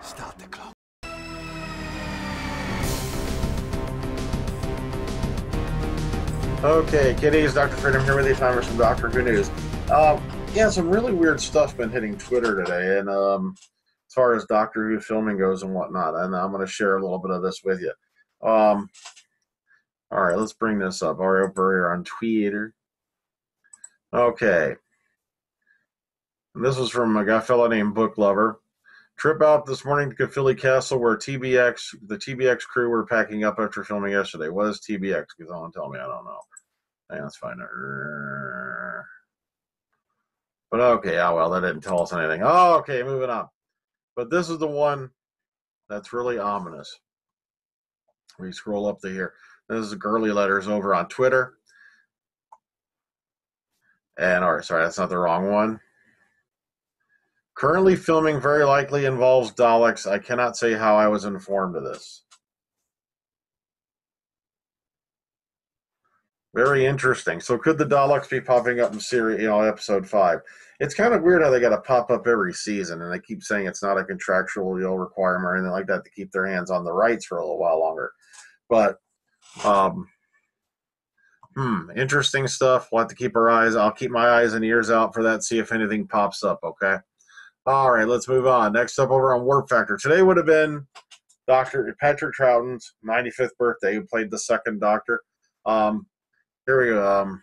Start the clock. Okay, kiddies, Dr. Freedom here with you. Time for some Doctor Who news. Yeah, some really weird stuff been hitting Twitter today, and as far as Doctor Who filming goes and whatnot, and I'm going to share a little bit of this with you. All right, let's bring this up. All right, over here on Twitter. Okay. And this was from a fellow named Book Lover. Trip out this morning to Caerphilly Castle where the TBX crew were packing up after filming yesterday. What is TBX? Because don't tell me, I don't know. Hang on, let's find it. But okay, oh well, that didn't tell us anything. Oh, okay, moving on. But this is the one that's really ominous. We scroll up to here. This is girly letters over on Twitter. And, all right, sorry, that's not the wrong one. Currently filming very likely involves Daleks. I cannot say how I was informed of this. Very interesting. So could the Daleks be popping up in series, episode 5? It's kind of weird how they got to pop up every season, and they keep saying it's not a contractual requirement or anything like that to keep their hands on the rights for a little while longer. But, interesting stuff. We'll have to keep our eyes. I'll keep my eyes and ears out for that, see if anything pops up, okay? All right, let's move on. Next up over on Warp Factor. Today would have been Dr. Patrick Troughton's 95th birthday, who played the second Doctor. Here we go.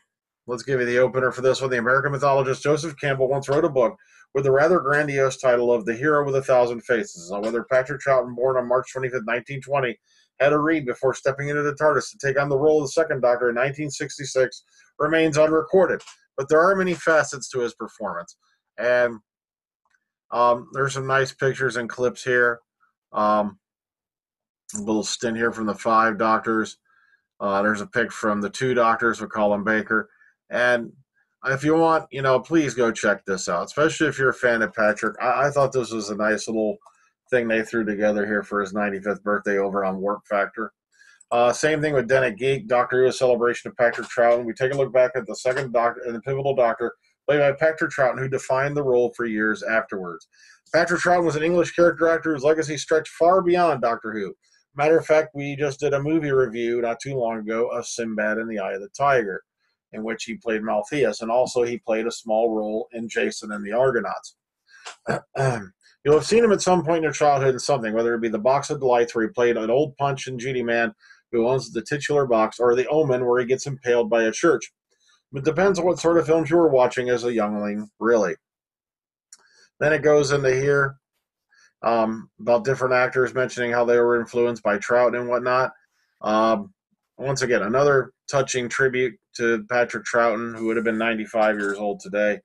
Let's give you the opener for this one. The American mythologist Joseph Campbell once wrote a book with the rather grandiose title of The Hero with a Thousand Faces. On whether Patrick Troughton, born on March 25th, 1920, had a read before stepping into the TARDIS to take on the role of the second Doctor in 1966 remains unrecorded. But there are many facets to his performance. And there's some nice pictures and clips here. A little stint here from the 5 Doctors. There's a pic from the 2 Doctors with Colin Baker. And if you want, please go check this out, especially if you're a fan of Patrick. I thought this was a nice little thing they threw together here for his 95th birthday over on Warp Factor. Same thing with Den at Geek, Doctor Who, a celebration of Patrick Troughton. We take a look back at the second Doctor and the pivotal Doctor, played by Patrick Troughton, who defined the role for years afterwards. Patrick Troughton was an English character actor whose legacy stretched far beyond Doctor Who. Matter of fact, we just did a movie review not too long ago of Sinbad and the Eye of the Tiger, in which he played Malthaeus, and also he played a small role in Jason and the Argonauts. You'll have seen him at some point in your childhood in something, whether it be the Box of Delights, where he played an old punch and Judy man who owns the titular box, or The Omen, where he gets impaled by a church. It depends on what sort of films you were watching as a youngling, really. Then it goes into here about different actors mentioning how they were influenced by Troughton and whatnot. Once again, another touching tribute to Patrick Troughton, who would have been 95 years old today.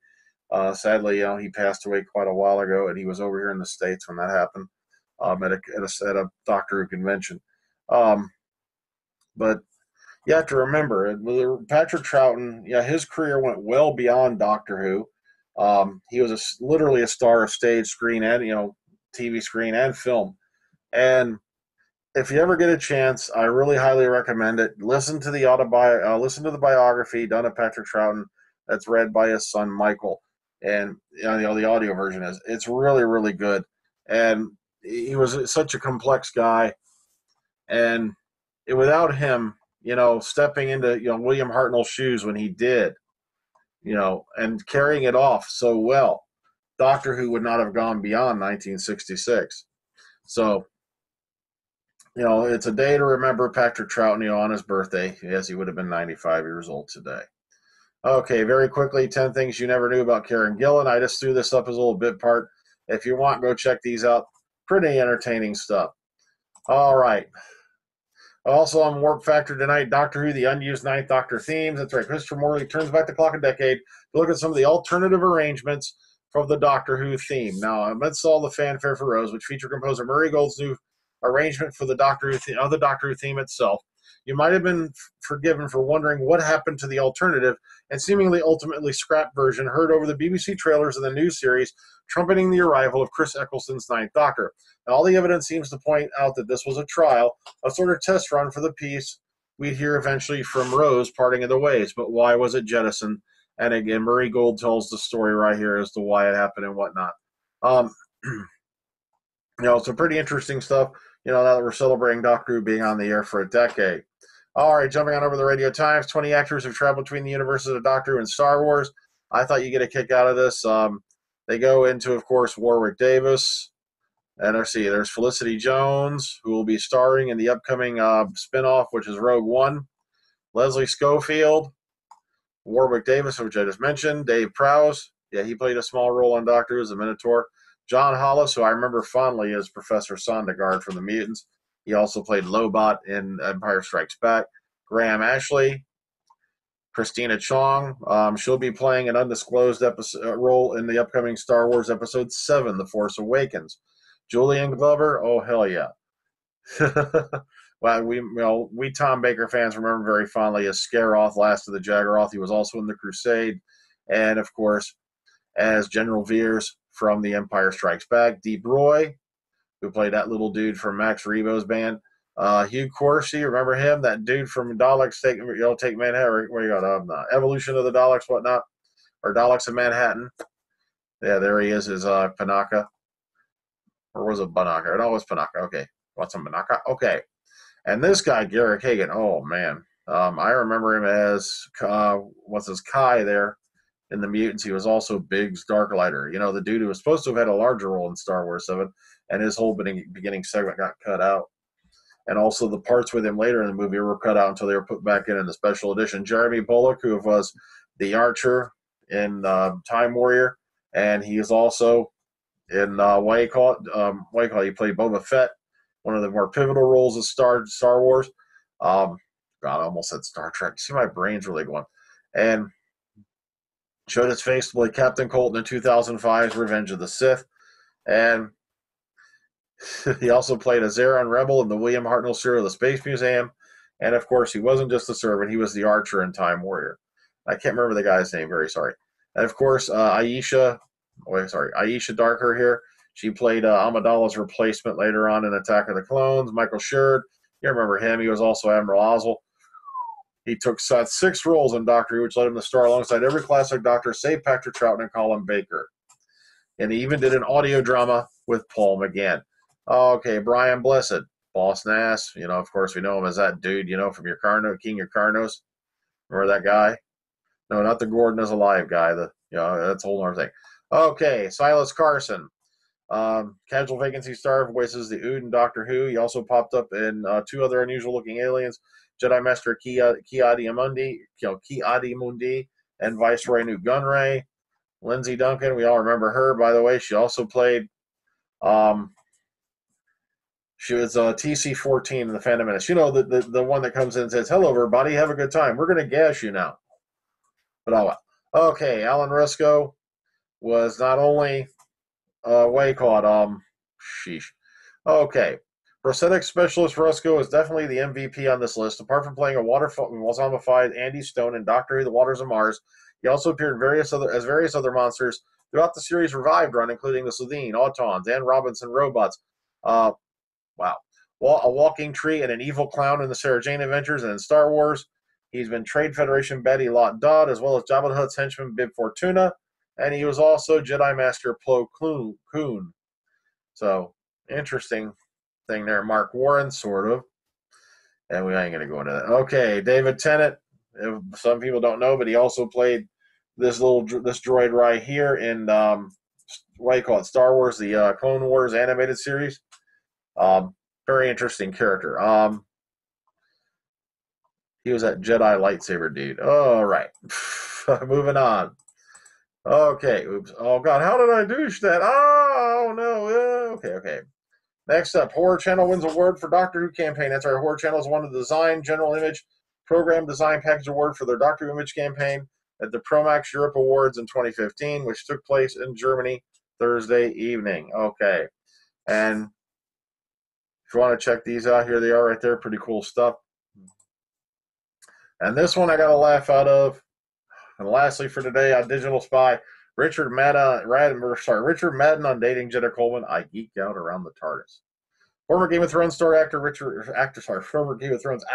Sadly, he passed away quite a while ago, and he was over here in the States when that happened at a Doctor Who convention. But you have to remember, Patrick Troughton, his career went well beyond Doctor Who. He was literally a star of stage, screen, and TV screen and film. And if you ever get a chance, I really highly recommend it. Listen to the biography done of Patrick Troughton that's read by his son Michael, and the audio version is. It's really, really good. And he was such a complex guy, and without him, stepping into William Hartnell's shoes when he did, and carrying it off so well, Doctor Who would not have gone beyond 1966. So, it's a day to remember Patrick Troughton, on his birthday. Yes, he would have been 95 years old today. Okay, very quickly, 10 things you never knew about Karen Gillan. I just threw this up as a little bit part. If you want, go check these out. Pretty entertaining stuff. All right. Also on Warp Factor tonight, Doctor Who, the unused Ninth Doctor themes. That's right, Christopher Morley turns back the clock a decade to look at some of the alternative arrangements from the Doctor Who theme. Now, amidst all the fanfare for Rose, which feature composer Murray Gold's new arrangement for the Doctor Who theme itself, you might have been forgiven for wondering what happened to the alternative and seemingly ultimately scrapped version heard over the BBC trailers of the new series, trumpeting the arrival of Chris Eccleston's Ninth Doctor. And all the evidence seems to point out that this was a trial, a sort of test run for the piece we'd hear eventually from Rose parting of the ways. But why was it jettisoned? And again, Murray Gold tells the story right here as to why it happened and whatnot. Some pretty interesting stuff, now that we're celebrating Doctor Who being on the air for a decade. All right, jumping on over the Radio Times, 20 actors have traveled between the universes of Doctor Who and Star Wars. I thought you'd get a kick out of this. They go into, of course, Warwick Davis. And let's see, there's Felicity Jones, who will be starring in the upcoming spinoff, which is Rogue One. Leslie Schofield, Warwick Davis, which I just mentioned. Dave Prowse, yeah, he played a small role on Doctor Who as a Minotaur. John Hollis, who I remember fondly as Professor Sondergaard from the Mutants. He also played Lobot in Empire Strikes Back. Graham Ashley, Christina Chong. She'll be playing an undisclosed role in the upcoming Star Wars Episode 7, The Force Awakens. Julian Glover, oh, hell yeah. Well, we Tom Baker fans remember very fondly as Scaroth, Last of the Jaggeroth. He was also in The Crusade. And, of course, as General Veers from The Empire Strikes Back. Deep Roy, who played that little dude from Max Rebo's band. Hugh Corsi, remember him? That dude from Daleks Take Manhattan. Where you got? Evolution of the Daleks, whatnot. Or Daleks of Manhattan. Yeah, there he is, Panaka. Or was it Banaka? No, it was Panaka. Okay. What's a Banaka? Okay. And this guy, Garrick Hagan, oh, man. I remember him as, Kai there in the Mutants. He was also Biggs Darklighter. The dude who was supposed to have had a larger role in Star Wars 7, and his whole beginning segment got cut out. And also the parts with him later in the movie were cut out until they were put back in the special edition. Jeremy Bullock, who was the Archer in Time Warrior, and he is also in he played Boba Fett, one of the more pivotal roles of Star Wars. God, I almost said Star Trek. See, my brain's really going. And showed his face to play Captain Colton in 2005's Revenge of the Sith. And he also played a Zeron Rebel in the William Hartnell serial, The Space Museum. And, of course, he wasn't just a servant. He was the Archer in Time Warrior. I can't remember the guy's name. Very sorry. And, of course, Aisha Darker here. She played Amidala's replacement later on in Attack of the Clones. Michael Sherd, you remember him. He was also Admiral Ozzel. He took 6 roles in Doctor Who, which led him to star alongside every classic Doctor save Patrick Troughton and Colin Baker. And he even did an audio drama with Paul McGann. Okay, Brian Blessed, Boss Nass. Of course, we know him as that dude, from your King Carnos. Remember that guy? No, not the Gordon is Alive guy. That's a whole other thing. Okay, Silas Carson. Casual vacancy star, voices the Ood in Doctor Who. He also popped up in 2 other unusual-looking aliens, Jedi Master Ki-Adi-Mundi and Viceroy Newt Gunray. Lindsay Duncan, we all remember her, by the way. She also played, she was TC-14 in The Phantom Menace. The one that comes in and says, hello, everybody, have a good time. We're going to gas you now. But oh well. Okay, Alan Rusco was not only, sheesh. Okay. Prosthetic specialist Rusco is definitely the MVP on this list. Apart from playing a zombified Andy Stone in Doctor Who: The Waters of Mars, he also appeared in various other monsters throughout the series' revived run, including the Slitheen, Autons, and Robinson robots. Wow. A walking tree and an evil clown in the Sarah Jane Adventures, and in Star Wars, he's been Trade Federation Betty Lot Dodd, as well as Jabba the Hutt's henchman Bib Fortuna, and he was also Jedi Master Plo Koon. So, interesting thing there. Mark Warren, sort of. And we ain't going to go into that. Okay, David Tennant. Some people don't know, but he also played this droid right here in, Star Wars, the Clone Wars animated series. Very interesting character. He was that Jedi lightsaber dude. All right. Moving on. Okay. Oops. Oh, God. How did I do that? Oh, no. Okay. Next up, Horror Channel wins award for Doctor Who campaign. That's right. Horror Channel has won the Design General Image Program Design Package Award for their Doctor Who image campaign at the Promax Europe Awards in 2015, which took place in Germany Thursday evening. Okay. And if you want to check these out, here they are right there. Pretty cool stuff. And this one I got a laugh out of. And lastly for today, on Digital Spy, Richard Madden on dating Jenna Coleman. I geeked out around the TARDIS. Former Game of Thrones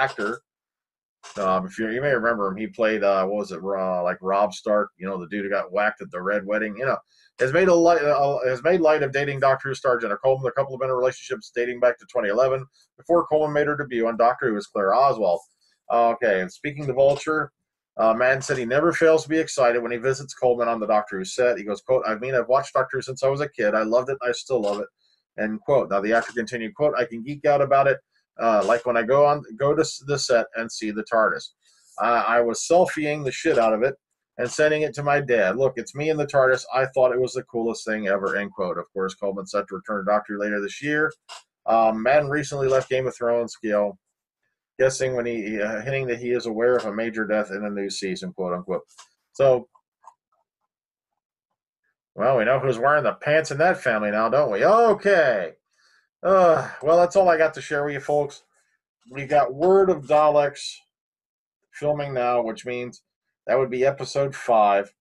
actor If you may remember him, he played what was it, like Rob Stark, the dude who got whacked at the Red Wedding. Has made light of dating Doctor Who star Jenna Coleman. The couple have been in relationships dating back to 2011, before Coleman made her debut on Doctor Who as Claire Oswald. Okay, and speaking to Vulture, Madden said he never fails to be excited when he visits Coleman on the Doctor Who set. He goes, quote, "I've watched Doctor Who since I was a kid. I loved it. I still love it." End quote. Now the actor continued, quote, "I can geek out about it. Like when I go to the set and see the TARDIS. I was selfieing the shit out of it and sending it to my dad. Look, it's me in the TARDIS. I thought it was the coolest thing ever." End quote. Of course, Coleman set to return to Doctor Who later this year. Madden recently left Game of Thrones, guessing when he hinting that he is aware of a major death in a new season, quote unquote. So, well, we know who's wearing the pants in that family now, don't we? Okay. Well, that's all I got to share with you, folks. We got word of Daleks filming now, which means that would be episode 5,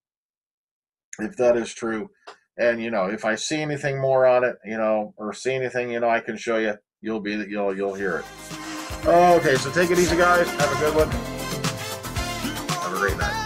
if that is true. And if I see anything more on it, or see anything, I can show you. You'll hear it. Okay, so take it easy, guys. Have a good one. Have a great night.